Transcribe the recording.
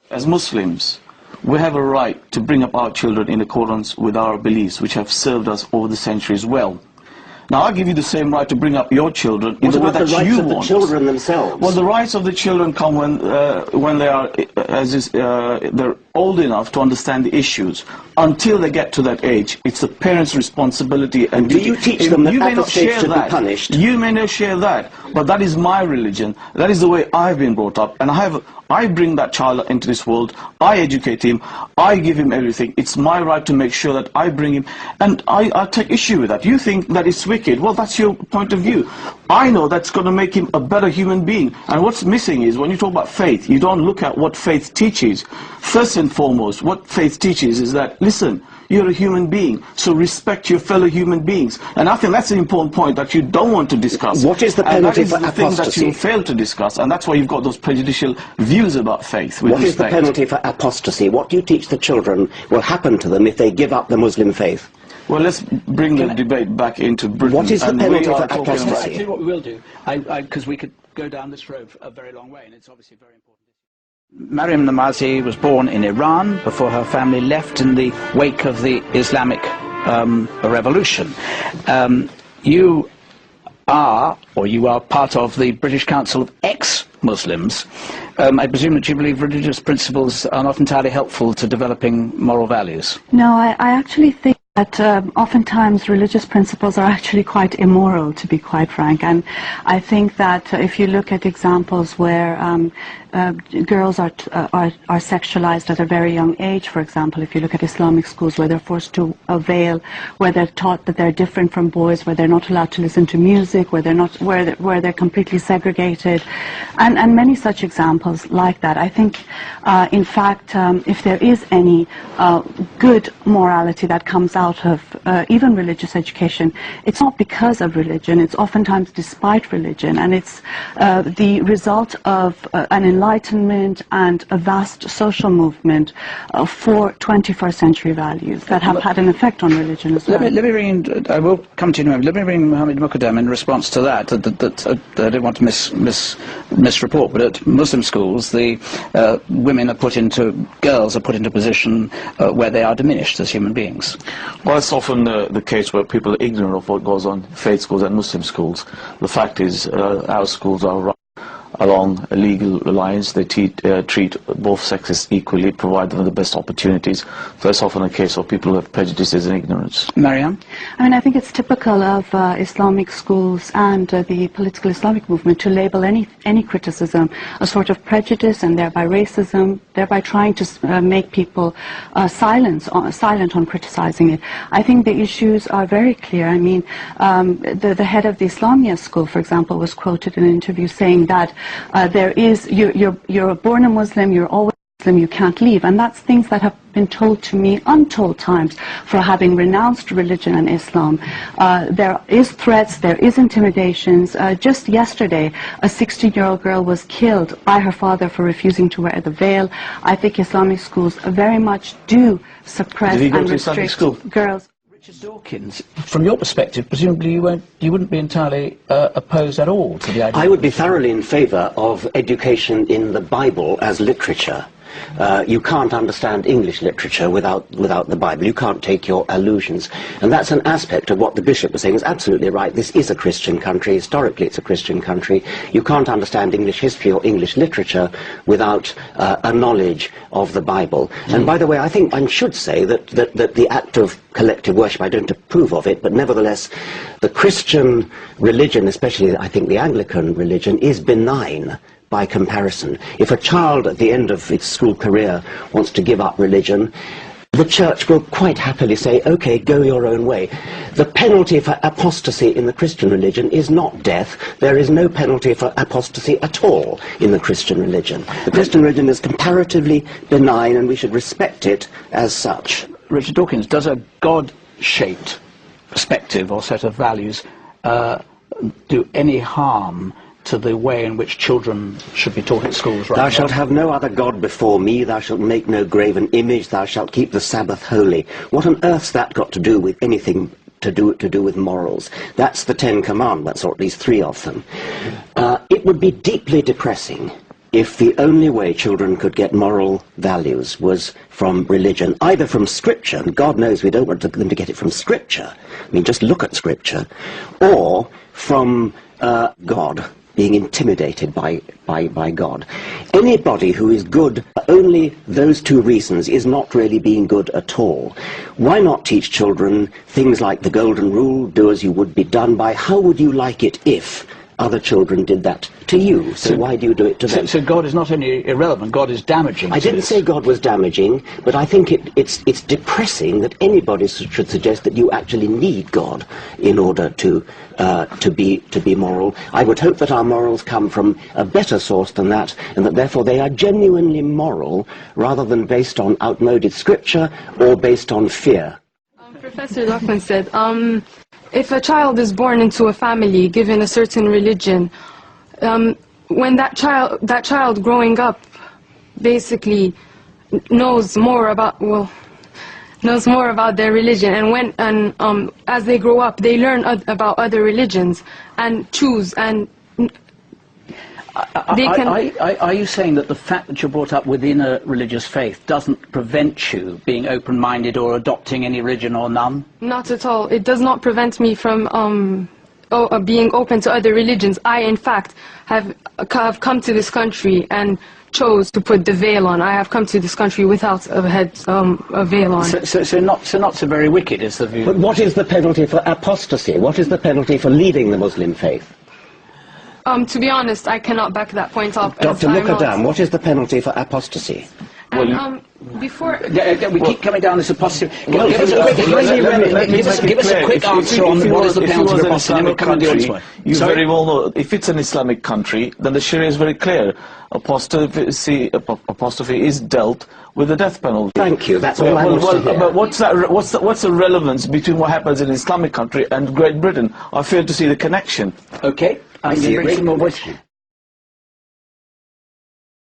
As Muslims, we have a right to bring up our children in accordance with our beliefs, which have served us over the centuries well. Now, I give you the same right to bring up your children in the way that you want. What about the rights of the children themselves? Well, the rights of the children come when they are, they're old enough to understand the issues. Until they get to that age, it's the parents' responsibility and duty. Do you teach them that apostate should be punished? You may not share that, but that is my religion. That is the way I've been brought up, and I bring that child into this world, I educate him, I give him everything. It's my right to make sure that I bring him, and I take issue with that. You think that it's wicked, well, that's your point of view. I know that's going to make him a better human being, and what's missing is, when you talk about faith, you don't look at what faith teaches. First and foremost, what faith teaches is that, listen, you're a human being, so respect your fellow human beings. And I think that's an important point that you don't want to discuss. What is the penalty for apostasy? And that is the thing that you fail to discuss, and that's why you've got those prejudicial views about faith. What is the penalty for apostasy? What do you teach the children will happen to them if they give up the Muslim faith? Well, let's bring the debate back into Britain. What is the penalty for apostasy? Actually, what we will do, because we could go down this road a very long way, and it's obviously very important. Maryam Namazi was born in Iran before her family left in the wake of the Islamic revolution. You are part of the British Council of Ex-Muslims. I presume that you believe religious principles are not entirely helpful to developing moral values. No, I actually think that oftentimes religious principles are actually quite immoral, to be quite frank. And I think that if you look at examples where girls are sexualized at a very young age, for example, if you look at Islamic schools where they're forced to veil, where they're taught that they're different from boys, where they're not allowed to listen to music, where they're completely segregated, and many such examples like that. I think, in fact, if there is any good morality that comes out of even religious education, it's not because of religion, it's oftentimes despite religion, and it's the result of an enlightenment and a vast social movement for 21st century values that have had an effect on religion as well. Let me bring in, I will come to you in a moment. Let me bring Mohammed Muqaddam in response to that. I didn't want to misreport, but at Muslim schools, the girls are put into a position where they are diminished as human beings. Well, it's often the case where people are ignorant of what goes on in faith schools and Muslim schools. The fact is, our schools are run along a legal lines. They treat both sexes equally, provide them with the best opportunities. So it's often a case of people who have prejudices and ignorance. Mariam? I mean, I think it's typical of Islamic schools and the political Islamic movement to label any criticism a sort of prejudice and thereby racism, thereby trying to make people silent on criticizing it. I think the issues are very clear. I mean, the head of the Islamia school, for example, was quoted in an interview saying that you're born a Muslim, you're always Muslim, you can't leave. And that's things that have been told to me untold times for having renounced religion and Islam. There is threats, there is intimidations. Just yesterday, a 16-year-old girl was killed by her father for refusing to wear the veil. I think Islamic schools very much do suppress and restrict girls. Richard Dawkins, from your perspective, presumably you wouldn't be entirely opposed at all to the idea. I would be thoroughly in favour of education in the Bible as literature. You can't understand English literature without the Bible. You can't take your allusions. And that's an aspect of what the Bishop was saying is absolutely right. This is a Christian country. Historically, it's a Christian country. You can't understand English history or English literature without a knowledge of the Bible. And by the way, I think I should say that the act of collective worship, I don't approve of it, but nevertheless, the Christian religion, especially I think the Anglican religion, is benign by comparison. If a child at the end of its school career wants to give up religion, the church will quite happily say, okay, go your own way. The penalty for apostasy in the Christian religion is not death. There is no penalty for apostasy at all in the Christian religion. The Christian religion is comparatively benign, and we should respect it as such. Richard Dawkins, does a God-shaped perspective or set of values do any harm to the way in which children should be taught at schools right now? Thou shalt have no other God before me, thou shalt make no graven image, thou shalt keep the Sabbath holy. What on earth's that got to do with anything to do with morals? That's the Ten Commandments, or at least 3 of them. It would be deeply depressing if the only way children could get moral values was from religion, either from Scripture, and God knows we don't want them to get it from Scripture, I mean, just look at Scripture, or from God, being intimidated by God. Anybody who is good for only those two reasons is not really being good at all. Why not teach children things like the golden rule, do as you would be done by? How would you like it if other children did that to you? So why do you do it to them? So God is not only irrelevant, God is damaging. I didn't say God was damaging, but I think it's depressing that anybody should suggest that you actually need God in order to be moral. I would hope that our morals come from a better source than that, and that therefore they are genuinely moral, rather than based on outmoded scripture or based on fear. Professor Loughlin said, if a child is born into a family given a certain religion, when that child growing up basically knows more about their religion, and as they grow up they learn about other religions and choose, and Are you saying that the fact that you're brought up within a religious faith doesn't prevent you being open-minded or adopting any religion or none? Not at all. It does not prevent me from being open to other religions. I, in fact, have come to this country and chose to put the veil on. I have come to this country without a veil on. So not so very wicked is the view. But what is the penalty for apostasy? What is the penalty for leaving the Muslim faith? To be honest, I cannot back that point up. Dr. Mukadam, what is the penalty for apostasy? And, before... we keep coming down this apostasy. Give us a quick answer on what is the penalty for apostasy. You very well know, if it's an Islamic country, then the Sharia is very clear. Apostasy is dealt with the death penalty. Thank you, that's all I want to hear. But what's the relevance between what happens in an Islamic country and Great Britain? I fail to see the connection. Okay. I see a great connection.